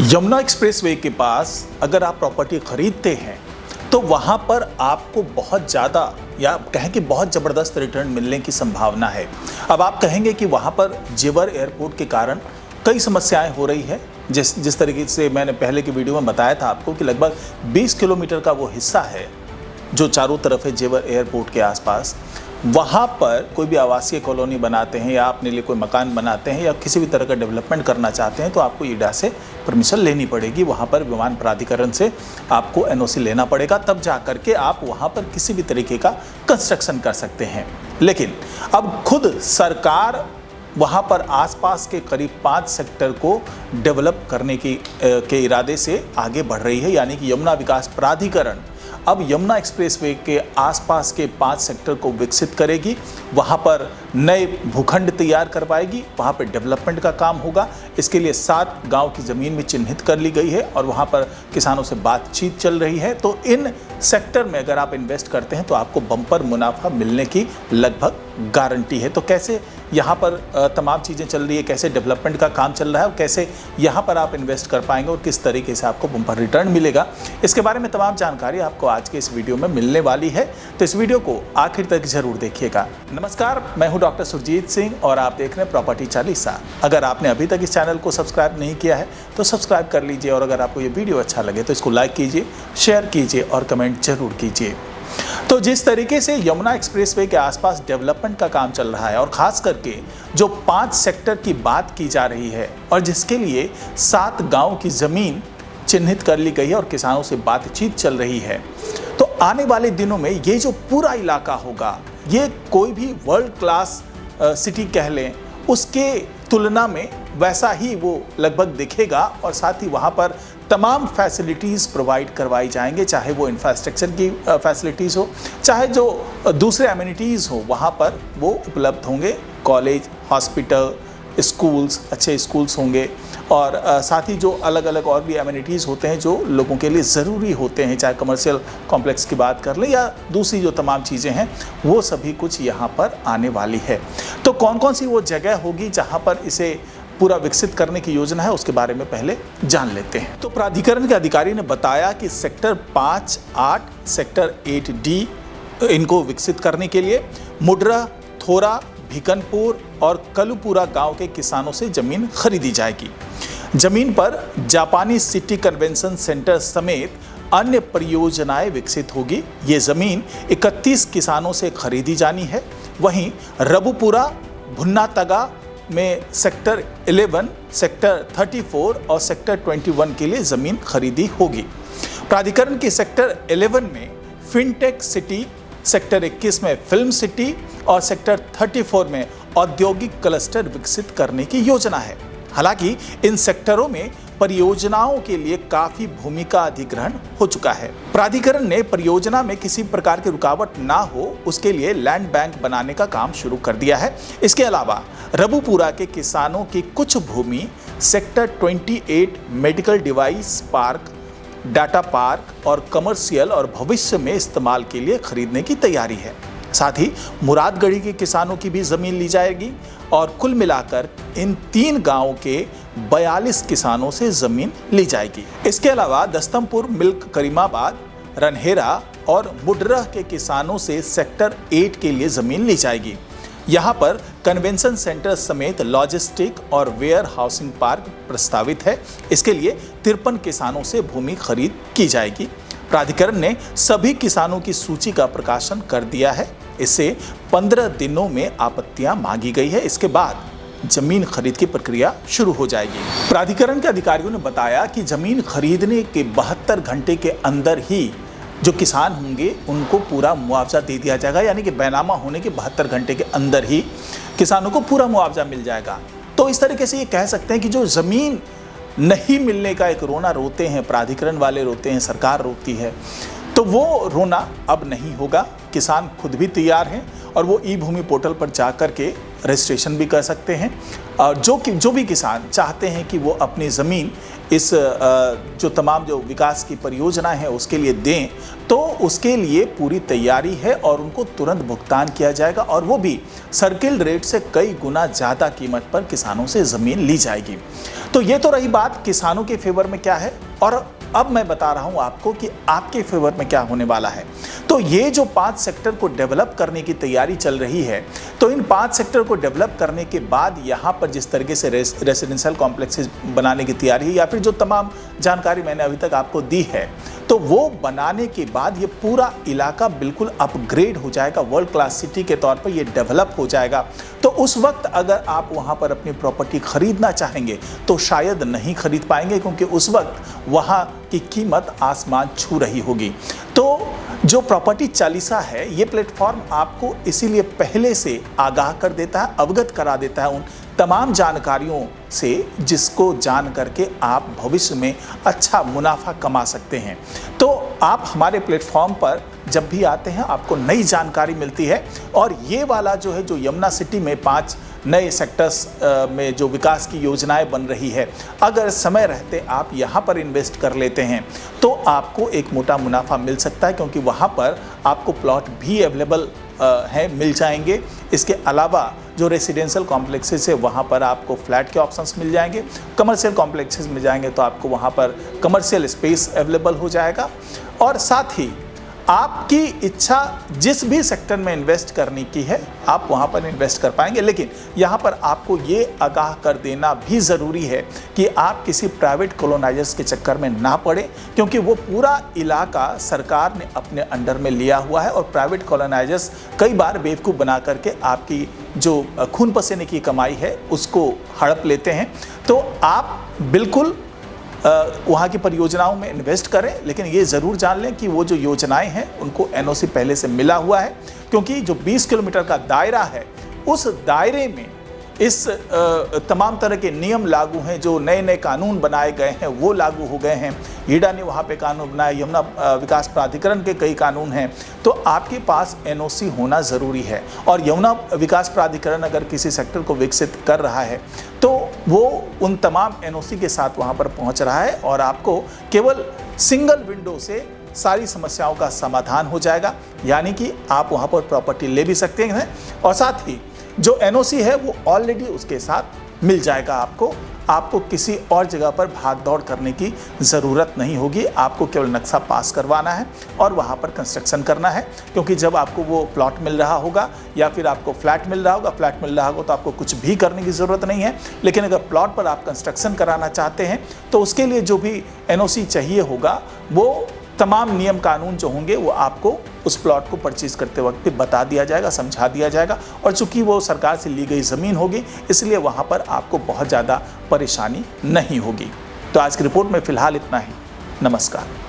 Yamuna expressway के पास अगर आप प्रॉपर्टी खरीदते हैं तो वहाँ पर आपको बहुत ज़्यादा या कहें कि बहुत ज़बरदस्त रिटर्न मिलने की संभावना है। अब आप कहेंगे कि वहाँ पर जेवर एयरपोर्ट के कारण कई समस्याएं हो रही है। जिस तरीके से मैंने पहले की वीडियो में बताया था आपको कि लगभग 20 किलोमीटर का वो हिस्सा है जो चारों तरफ है जेवर एयरपोर्ट के आसपास। वहाँ पर कोई भी आवासीय कॉलोनी बनाते हैं या अपने लिए कोई मकान बनाते हैं या किसी भी तरह का डेवलपमेंट करना चाहते हैं तो आपको ईडा से परमिशन लेनी पड़ेगी। वहाँ पर विमान प्राधिकरण से आपको एनओसी लेना पड़ेगा, तब जा कर के आप वहाँ पर किसी भी तरीके का कंस्ट्रक्शन कर सकते हैं। लेकिन अब खुद सरकार वहाँ पर आसपास के करीब 5 सेक्टर को डेवलप करने के इरादे से आगे बढ़ रही है, यानी कि यमुना विकास प्राधिकरण अब यमुना एक्सप्रेसवे के आसपास के 5 सेक्टर को विकसित करेगी। वहाँ पर नए भूखंड तैयार करवाएगी, वहाँ पर डेवलपमेंट का काम होगा। इसके लिए 7 गांव की ज़मीन भी चिन्हित कर ली गई है और वहाँ पर किसानों से बातचीत चल रही है। तो इन सेक्टर में अगर आप इन्वेस्ट करते हैं तो आपको बम्पर मुनाफा मिलने की लगभग गारंटी है। तो कैसे यहाँ पर तमाम चीज़ें चल रही है, कैसे डेवलपमेंट का काम चल रहा है और कैसे यहाँ पर आप इन्वेस्ट कर पाएंगे और किस तरीके से आपको बम्पर रिटर्न मिलेगा, इसके बारे में तमाम जानकारी आपको आज के इस वीडियो में मिलने वाली है। तो इस वीडियो को आखिर तक जरूर देखिएगा। नमस्कार, मैं हूँ डॉक्टर सुरजीत सिंह और आप देख रहे हैं प्रॉपर्टी चालीसा। अगर आपने अभी तक इस चैनल को सब्सक्राइब नहीं किया है तो सब्सक्राइब कर लीजिए और अगर आपको ये वीडियो अच्छा लगे तो इसको लाइक कीजिए, शेयर कीजिए और कमेंट जरूर कीजिए। तो जिस तरीके से यमुना एक्सप्रेसवे के आसपास डेवलपमेंट का काम चल रहा है और ख़ास करके जो 5 सेक्टर की बात की जा रही है और जिसके लिए 7 गांव की ज़मीन चिन्हित कर ली गई है और किसानों से बातचीत चल रही है, तो आने वाले दिनों में ये जो पूरा इलाका होगा ये कोई भी वर्ल्ड क्लास सिटी कह लें उसके तुलना में वैसा ही वो लगभग दिखेगा और साथ ही वहाँ पर तमाम फैसिलिटीज़ प्रोवाइड करवाई जाएंगे, चाहे वो इंफ्रास्ट्रक्चर की फैसिलिटीज़ हो, चाहे जो दूसरे एमिनिटीज़ हो वहाँ पर वो उपलब्ध होंगे। कॉलेज, हॉस्पिटल, स्कूल्स, अच्छे स्कूल्स होंगे और साथ ही जो अलग अलग और भी एमिनिटीज़ होते हैं जो लोगों के लिए ज़रूरी होते हैं, चाहे कमर्शियल कॉम्प्लेक्स की बात कर लें या दूसरी जो तमाम चीज़ें हैं वो सभी कुछ यहाँ पर आने वाली है। तो कौन कौन सी वो जगह होगी जहाँ पर इसे पूरा विकसित करने की योजना है उसके बारे में पहले जान लेते हैं। तो प्राधिकरण के अधिकारी ने बताया कि सेक्टर 5, 8, सेक्टर 8D इनको विकसित करने के लिए मुड्रा, थोरा, भिकनपुर और कलुपुरा गांव के किसानों से जमीन खरीदी जाएगी। जमीन पर जापानी सिटी कन्वेंशन सेंटर समेत अन्य परियोजनाएं विकसित होगी। ये जमीन 31 किसानों से खरीदी जानी है। वहीं रबुपुरा, भुन्नातगा में सेक्टर 11, सेक्टर 34 और सेक्टर 21 के लिए ज़मीन खरीदी होगी। प्राधिकरण की सेक्टर 11 में फिनटेक सिटी, सेक्टर 21 में फिल्म सिटी और सेक्टर 34 में औद्योगिक क्लस्टर विकसित करने की योजना है। हालांकि इन सेक्टरों में परियोजनाओं के लिए काफी भूमि का अधिग्रहण हो चुका है। प्राधिकरण ने परियोजना में किसी प्रकार की रुकावट ना हो उसके लिए लैंड बैंक बनाने का काम शुरू कर दिया है। इसके अलावा रबुपुरा के किसानों की कुछ भूमि sector 28 medical device park, data park और कमर्शियल और भविष्य में इस्तेमाल के लिए खरीदने की तैयारी है। साथ ही मुरादगढ़ी के किसानों की भी जमीन ली जाएगी और कुल मिलाकर इन 3 गांवों के 42 किसानों से जमीन ली जाएगी। इसके अलावा दस्तमपुर, मिल्क, करीमाबाद, रनहेरा और मुड्रह के किसानों से सेक्टर 8 के लिए जमीन ली जाएगी। यहाँ पर कन्वेंशन सेंटर समेत लॉजिस्टिक और वेयर हाउसिंग पार्क प्रस्तावित है। इसके लिए 53 किसानों से भूमि खरीद की जाएगी। प्राधिकरण ने सभी किसानों की सूची का प्रकाशन कर दिया है। इससे 15 दिनों में आपत्तियां मांगी गई है। इसके बाद जमीन खरीद की प्रक्रिया शुरू हो जाएगी। प्राधिकरण के अधिकारियों ने बताया कि जमीन खरीदने के 72 घंटे के अंदर ही जो किसान होंगे उनको पूरा मुआवजा दे दिया जाएगा, यानी कि बैनामा होने के 72 घंटे के अंदर ही किसानों को पूरा मुआवजा मिल जाएगा। तो इस तरीके से ये कह सकते हैं कि जो ज़मीन नहीं मिलने का एक रोना रोते हैं, प्राधिकरण वाले रोते हैं, सरकार रोती है, तो वो रोना अब नहीं होगा। किसान खुद भी तैयार हैं और वो ई भूमि पोर्टल पर जा कर के रजिस्ट्रेशन भी कर सकते हैं। और जो भी किसान चाहते हैं कि वो अपनी ज़मीन इस जो तमाम जो विकास की परियोजनाएं हैं उसके लिए दें, तो उसके लिए पूरी तैयारी है और उनको तुरंत भुगतान किया जाएगा और वो भी सर्किल रेट से कई गुना ज़्यादा कीमत पर किसानों से ज़मीन ली जाएगी। तो ये तो रही बात किसानों के फेवर में क्या है, और अब मैं बता रहा हूँ आपको कि आपके फेवर में क्या होने वाला है। तो ये जो 5 सेक्टर को डेवलप करने की तैयारी चल रही है, तो इन 5 सेक्टर को डेवलप करने के बाद यहाँ पर जिस तरीके से रेसिडेंशियल कॉम्प्लेक्सेस बनाने की तैयारी है या फिर जो तमाम जानकारी मैंने अभी तक आपको दी है, तो वो बनाने के बाद ये पूरा इलाका बिल्कुल अपग्रेड हो जाएगा, वर्ल्ड क्लास सिटी के तौर पर ये डेवलप हो जाएगा। तो उस वक्त अगर आप वहाँ पर अपनी प्रॉपर्टी खरीदना चाहेंगे तो शायद नहीं खरीद पाएंगे, क्योंकि उस वक्त वहाँ की कीमत आसमान छू रही होगी। तो जो प्रॉपर्टी चालीसा है, ये प्लेटफॉर्म आपको इसीलिए पहले से आगाह कर देता है, अवगत करा देता है उन तमाम जानकारियों से जिसको जान करके आप भविष्य में अच्छा मुनाफा कमा सकते हैं। तो आप हमारे प्लेटफॉर्म पर जब भी आते हैं आपको नई जानकारी मिलती है, और ये वाला जो है जो यमुना सिटी में 5 नए सेक्टर्स में जो विकास की योजनाएं बन रही है, अगर समय रहते आप यहाँ पर इन्वेस्ट कर लेते हैं तो आपको एक मोटा मुनाफा मिल सकता है, क्योंकि वहाँ पर आपको प्लॉट भी अवेलेबल है, मिल जाएंगे। इसके अलावा जो रेसिडेंशियल कॉम्प्लेक्सेस है वहाँ पर आपको फ्लैट के ऑप्शंस मिल जाएंगे, कमर्शियल कॉम्प्लेक्सेस में जाएंगे तो आपको वहाँ पर कमर्शियल स्पेस अवेलेबल हो जाएगा, और साथ ही आपकी इच्छा जिस भी सेक्टर में इन्वेस्ट करने की है आप वहाँ पर इन्वेस्ट कर पाएंगे। लेकिन यहाँ पर आपको ये आगाह कर देना भी ज़रूरी है कि आप किसी प्राइवेट कॉलोनाइजर्स के चक्कर में ना पड़े, क्योंकि वो पूरा इलाका सरकार ने अपने अंडर में लिया हुआ है और प्राइवेट कॉलोनाइजर्स कई बार बेवकूफ़ बना करके आपकी जो खून पसीने की कमाई है उसको हड़प लेते हैं। तो आप बिल्कुल वहाँ की परियोजनाओं में इन्वेस्ट करें, लेकिन ये ज़रूर जान लें कि वो जो योजनाएं हैं उनको एनओसी पहले से मिला हुआ है, क्योंकि जो 20 किलोमीटर का दायरा है उस दायरे में इस तमाम तरह के नियम लागू हैं, जो नए नए कानून बनाए गए हैं वो लागू हो गए हैं। ईडा ने वहाँ पे कानून बनाए, यमुना विकास प्राधिकरण के कई कानून हैं, तो आपके पास एनओसी होना ज़रूरी है। और यमुना विकास प्राधिकरण अगर किसी सेक्टर को विकसित कर रहा है तो वो उन तमाम एनओसी के साथ वहाँ पर पहुँच रहा है और आपको केवल सिंगल विंडो से सारी समस्याओं का समाधान हो जाएगा। यानी कि आप वहाँ पर प्रॉपर्टी ले भी सकते हैं और साथ ही जो एनओसी है वो ऑलरेडी उसके साथ मिल जाएगा। आपको किसी और जगह पर भाग दौड़ करने की ज़रूरत नहीं होगी। आपको केवल नक्शा पास करवाना है और वहाँ पर कंस्ट्रक्शन करना है, क्योंकि जब आपको वो प्लॉट मिल रहा होगा या फिर आपको फ्लैट मिल रहा होगा तो आपको कुछ भी करने की ज़रूरत नहीं है। लेकिन अगर प्लॉट पर आप कंस्ट्रक्शन कराना चाहते हैं तो उसके लिए जो भी एनओसी चाहिए होगा वो तमाम नियम कानून जो होंगे वो आपको उस प्लॉट को परचेज करते वक्त भी बता दिया जाएगा, समझा दिया जाएगा। और चूंकि वो सरकार से ली गई ज़मीन होगी इसलिए वहाँ पर आपको बहुत ज़्यादा परेशानी नहीं होगी। तो आज की रिपोर्ट में फ़िलहाल इतना ही। नमस्कार।